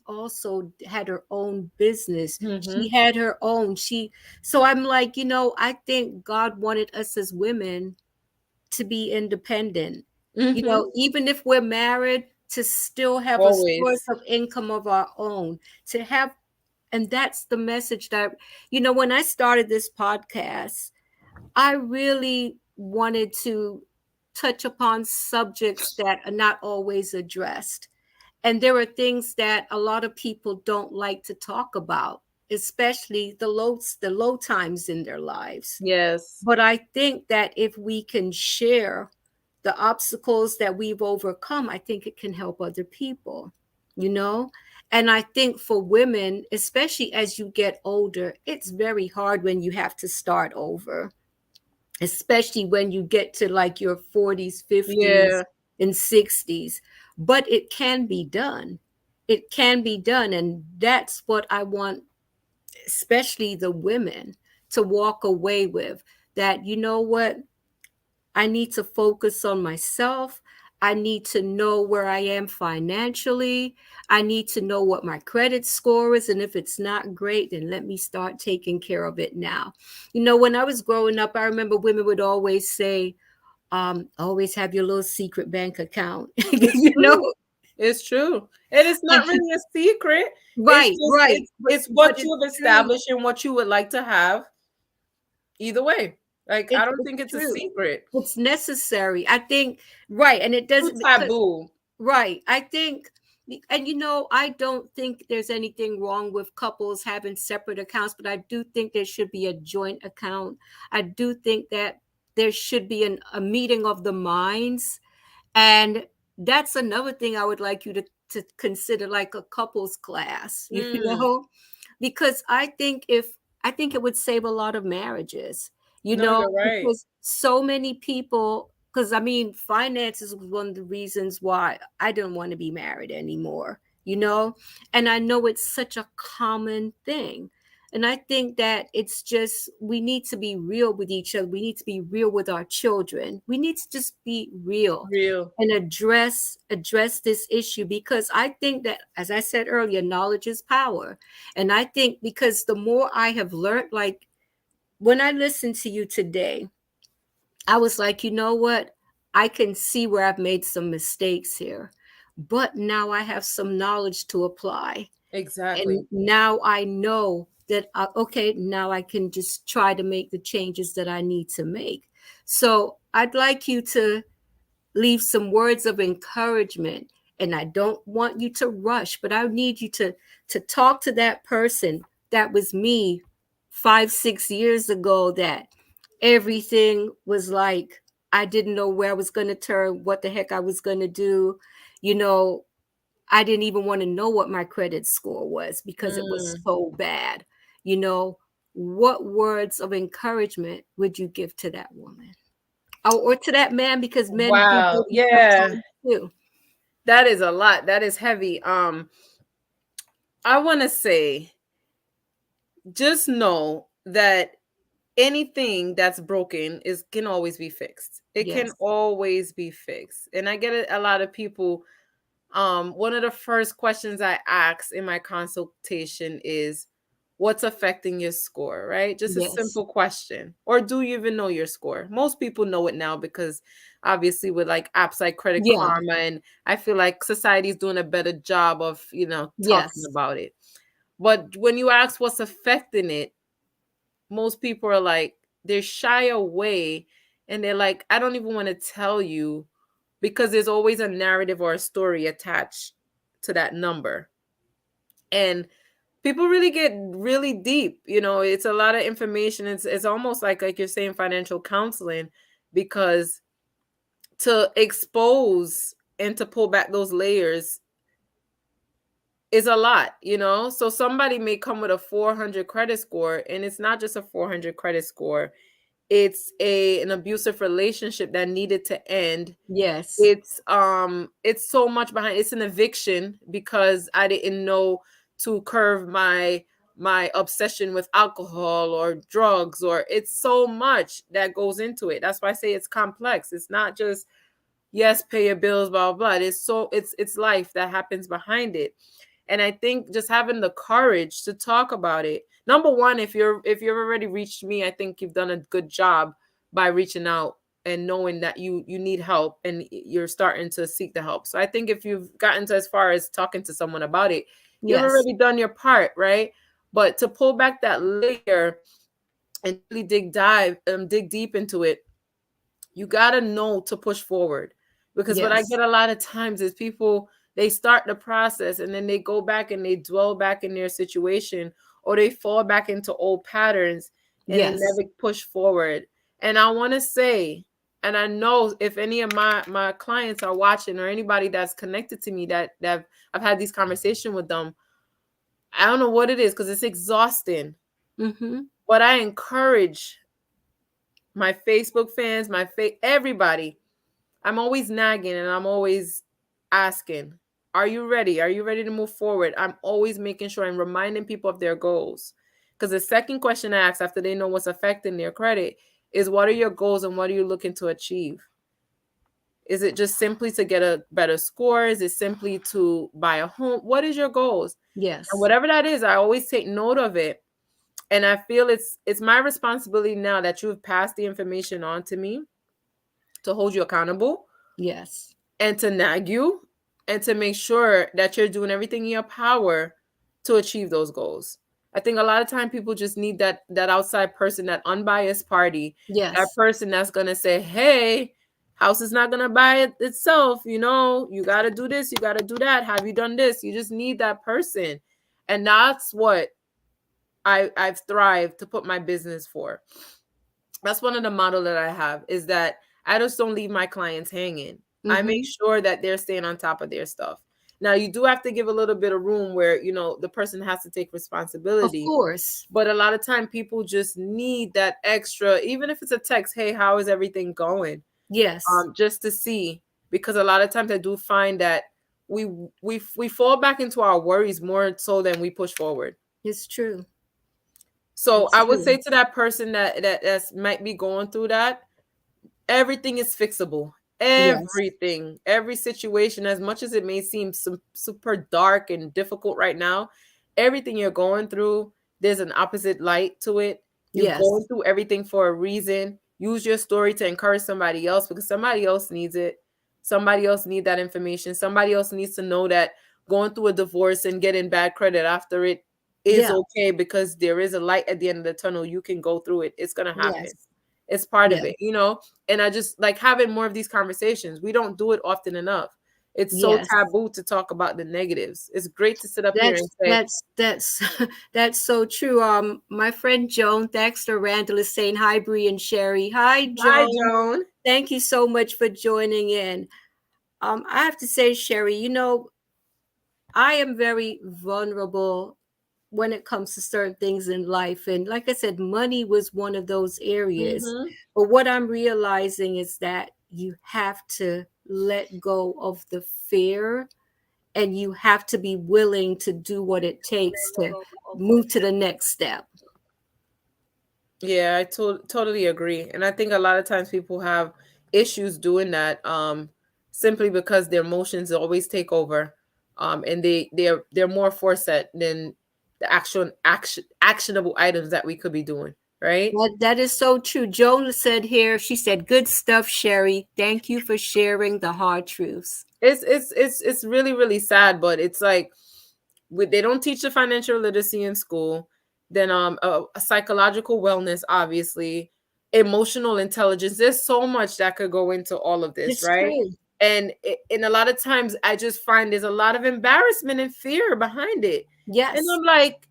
also had her own business. She Mm-hmm. had her own. So I'm like, I think God wanted us as women to be independent. Mm-hmm. Even if we're married, to still have a source Always. of income of our own, to have, and that's the message that, when I started this podcast, I really wanted to touch upon subjects that are not always addressed. And there are things that a lot of people don't like to talk about, especially the low times in their lives. Yes. But I think that if we can share the obstacles that we've overcome, I think it can help other people, you know? And I think for women, especially as you get older, it's very hard when you have to start over, especially when you get to like your 40s, 50s, Yeah. and 60s. But it can be done. It can be done. And that's what I want, especially the women, to walk away with, that, you know what? I need to focus on myself. I need to know where I am financially. I need to know what my credit score is. And if it's not great, then let me start taking care of it now. When I was growing up, I remember women would always say, always have your little secret bank account. It's you know? true. It's true. And it's not really a secret. It's Right, just right. it's But what it's you have true. established and what you would like to have. Either way. Like, I don't It's think it's a true. secret. It's necessary. I think, right. And it Too doesn't, because taboo. right. I think, and I don't think there's anything wrong with couples having separate accounts, but I do think there should be a joint account. I do think that there should be a meeting of the minds. And that's another thing I would like you to consider, like a couples class, Mm. because I think it would save a lot of marriages, No, you're right. because so many people, because I mean, finances was one of the reasons why I didn't want to be married anymore, and I know it's such a common thing. And I think that it's just, we need to be real with each other. We need to be real with our children. We need to just be real Real. and address this issue, because I think that, as I said earlier, knowledge is power. And I think, because the more I have learned, like when I listened to you today, I was like, you know what? I can see where I've made some mistakes here, but now I have some knowledge to apply. Exactly. And now I know that, okay, now I can just try to make the changes that I need to make. So I'd like you to leave some words of encouragement. And I don't want you to rush, but I need you to talk to that person that was me 5 6 years ago, that everything was like, I didn't know where I was going to turn, what the heck I was going to do. You know, I didn't even want to know what my credit score was because it was Mm. so bad. You know, what words of encouragement would you give to that woman? Or to that man, because men do Wow. business Yeah. sometimes too. That is a lot. That is heavy. I want to say, just know that anything that's broken is can always be fixed. It can Yes. always be fixed. And I get it, a lot of people, one of the first questions I ask in my consultation is, what's affecting your score, right? Just a Yes. simple question. Or do you even know your score? Most people know it now because obviously with like apps like Credit Yeah. Karma, and I feel like society is doing a better job of, talking Yes. about it. But when you ask what's affecting it, most people are like, they shy away, and they're like, I don't even want to tell you, because there's always a narrative or a story attached to that number. And people really get really deep. It's a lot of information. It's almost like you're saying financial counseling, because to expose and to pull back those layers is a lot. So somebody may come with a 400 credit score, and it's not just a 400 credit score. It's an abusive relationship that needed to end. Yes. It's so much behind. It's an eviction because I didn't know to curb my obsession with alcohol or drugs, or it's so much that goes into it. That's why I say it's complex. It's not just, yes, pay your bills, blah blah blah. It's life that happens behind it. And I think just having the courage to talk about it. Number one, if you've already reached me, I think you've done a good job by reaching out and knowing that you need help, and you're starting to seek the help. So I think if you've gotten to as far as talking to someone about it, you've Yes. already done your part, right? But to pull back that layer and really dig deep into it, you got to know to push forward. Because what I Yes. get a lot of times is people, they start the process and then they go back and they dwell back in their situation, or they fall back into old patterns, and they Yes. never push forward. And I want to say, and I know if any of my clients are watching, or anybody that's connected to me that I've had these conversations with them, I don't know what it is, because it's exhausting. Mm-hmm. But I encourage my Facebook fans, everybody. I'm always nagging, and I'm always asking, are you ready? Are you ready to move forward? I'm always making sure I'm reminding people of their goals. Because the second question I ask after they know what's affecting their credit is, what are your goals and what are you looking to achieve? Is it just simply to get a better score? Is it simply to buy a home? What is your goals? And Yes. whatever that is, I always take note of it. And I feel it's my responsibility now that you've passed the information on to me, to hold you accountable Yes. and to nag you, and to make sure that you're doing everything in your power to achieve those goals. I think a lot of time people just need that outside person, that unbiased party, that Yes. person that's gonna say, hey, house is not gonna buy it itself, you gotta do this, you gotta do that. Have you done this? You just need that person. And that's what I've thrived to put my business for. That's one of the model that I have, is that I just don't leave my clients hanging. I make Mm-hmm. sure that they're staying on top of their stuff. Now, you do have to give a little bit of room where, the person has to take Of responsibility. course. But a lot of time people just need that extra, even if it's a text, hey, how is everything going? Yes. Just to see, because a lot of times I do find that we fall back into our worries more so than we push forward. It's true. So It's I would true. say to that person that's might be going through that, everything is fixable. Yes. Everything, every situation, as much as it may seem super dark and difficult right now, everything you're going through, there's an opposite light to it. You're going Yes. through everything for a reason. Use your story to encourage somebody else because somebody else needs it. Somebody else needs that information. Somebody else needs to know that going through a divorce and getting bad credit after it is Yeah. okay because there is a light at the end of the tunnel. You can go through it. It's going to happen. Yes. It's part of Yeah. it, and I just like having more of these conversations. We don't do it often enough. It's so Yes. taboo to talk about the negatives. It's great to sit up here and say, That's that's so true. My friend Joan Dexter Randall is saying hi, Bree and Sherry. Hi, "Hi, Joan. Joan." Thank you so much for joining in. I have to say, Sherry, I am very vulnerable when it comes to certain things in life. And like I said, money was one of those areas. Mhm. But what I'm realizing is that you have to let go of the fear and you have to be willing to do what it takes to move to the next step. Yeah, I totally agree. And I think a lot of times people have issues doing that simply because their emotions always take over. And they're more foreset than the actual actionable items that we could be doing, right? That is so true. Joan said here, she said, good stuff, Sherry. Thank you for sharing the hard truths. It's really really sad, but it's like they don't teach the financial literacy in school. Then a psychological wellness, obviously, emotional intelligence. There's so much that could go into all of this, It's right? true. And a lot of times I just find there's a lot of embarrassment and fear behind it. And Yes. I'm like,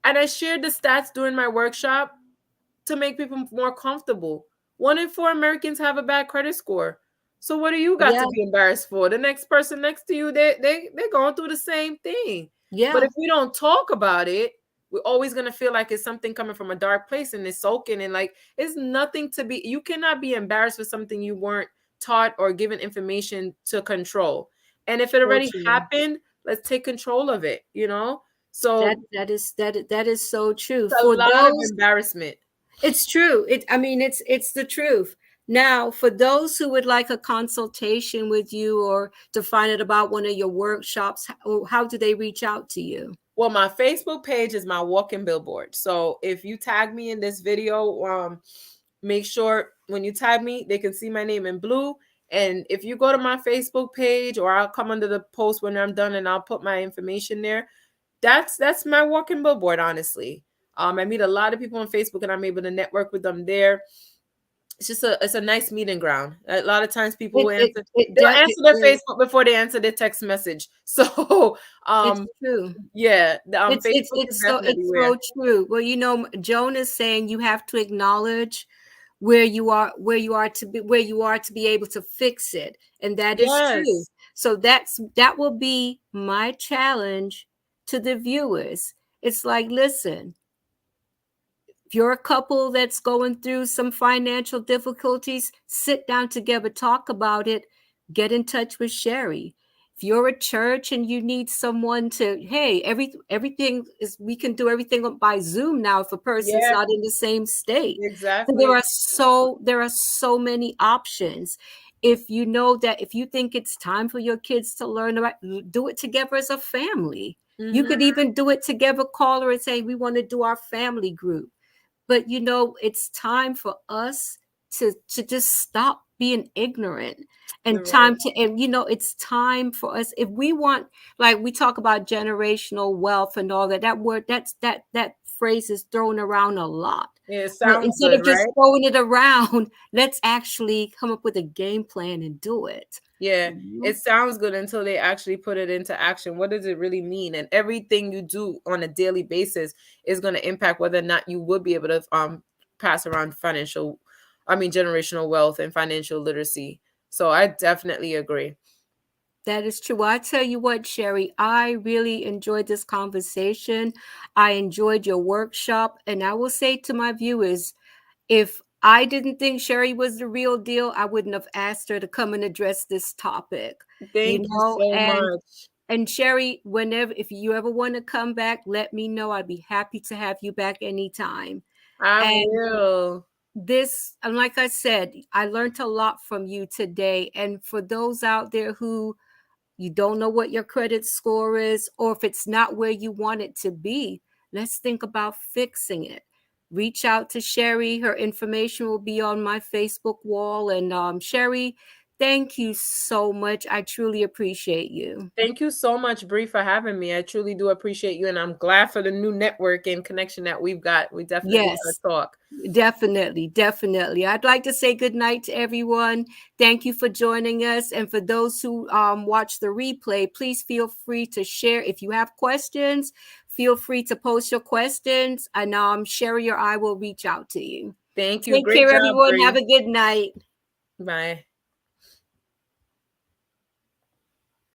and I shared the stats during my workshop to make people more comfortable. 1 in 4 Americans have a bad credit score. So what do you got Yeah. to be embarrassed for? The next person next to you, they're going through the same thing. But Yeah. if we don't talk about it, we're always gonna feel like it's something coming from a dark place and it's soaking and like it's nothing to be. You cannot be embarrassed for something you weren't taught or given information to control. And if it So already true. happened, let's take control of it. So That is so true. it's a For lot of those, embarrassment. it's true. It's the truth. Now, for those who would like a consultation with you or to find out about one of your workshops, how do they reach out to you? Well, my Facebook page is my walking billboard. So if you tag me in this video, make sure when you tag me, they can see my name in blue. And if you go to my Facebook page, or I'll come under the post when I'm done and I'll put my information there. That's my walking billboard, honestly. I meet a lot of people on Facebook and I'm able to network with them there. It's a nice meeting ground. A lot of times people It will it answer it, they'll de- answer it their is. Facebook before they answer their text message. So It's um true. yeah, It's Facebook is it's so definitely it's where. so true. Well, Joan is saying you have to acknowledge where you are to be able to fix it, and that is true. Yes. So that will be my challenge to the viewers. It's like, listen, if you're a couple that's going through some financial difficulties, sit down together, talk about it, get in touch with Sherry. If you're a church and you need someone to, hey, everything is, we can do everything by Zoom now if a person's Yeah, not in the same state. So exactly. there are so many options. If you know that if you think it's time for your kids to learn about, do it together as a family. You Hmm. could even do it together, call her and say, we want to do our family group. But it's time for us to just stop being ignorant, and You're right. it's time for us, if we want, like we talk about generational wealth and all that, that word, that phrase is thrown around a lot. Yeah, it But sounds instead good, of just right? throwing it around, let's actually come up with a game plan and do it. Yeah, You know? it sounds good until they actually put it into action. What does it really mean? And everything you do on a daily basis is going to impact whether or not you would be able to pass around generational wealth and financial literacy. So I definitely agree. That is true. Well, I tell you what, Sherry, I really enjoyed this conversation. I enjoyed your workshop. And I will say to my viewers, if I didn't think Sherry was the real deal, I wouldn't have asked her to come and address this topic. Thank you so And much. And Sherry, whenever, if you ever want to come back, let me know. I'd be happy to have you back anytime. I And will. this, and like I said, I learned a lot from you today. And for those out there who you don't know what your credit score is, or if it's not where you want it to be, let's think about fixing it. Reach out to Sherry. Her information will be on my Facebook wall. And Sherry, thank you so much. I truly appreciate you. Thank you so much, Bree, for having me. I truly do appreciate you, and I'm glad for the new network and connection that we've got. We definitely got Yes, to talk. definitely, definitely. I'd like to say good night to everyone. Thank you for joining us. And for those who watch the replay, please feel free to share. If you have questions, feel free to post your questions, and Sherry or I will reach out to you. Thank you. Take Great care, job, everyone. Bree. Have a good night. Bye.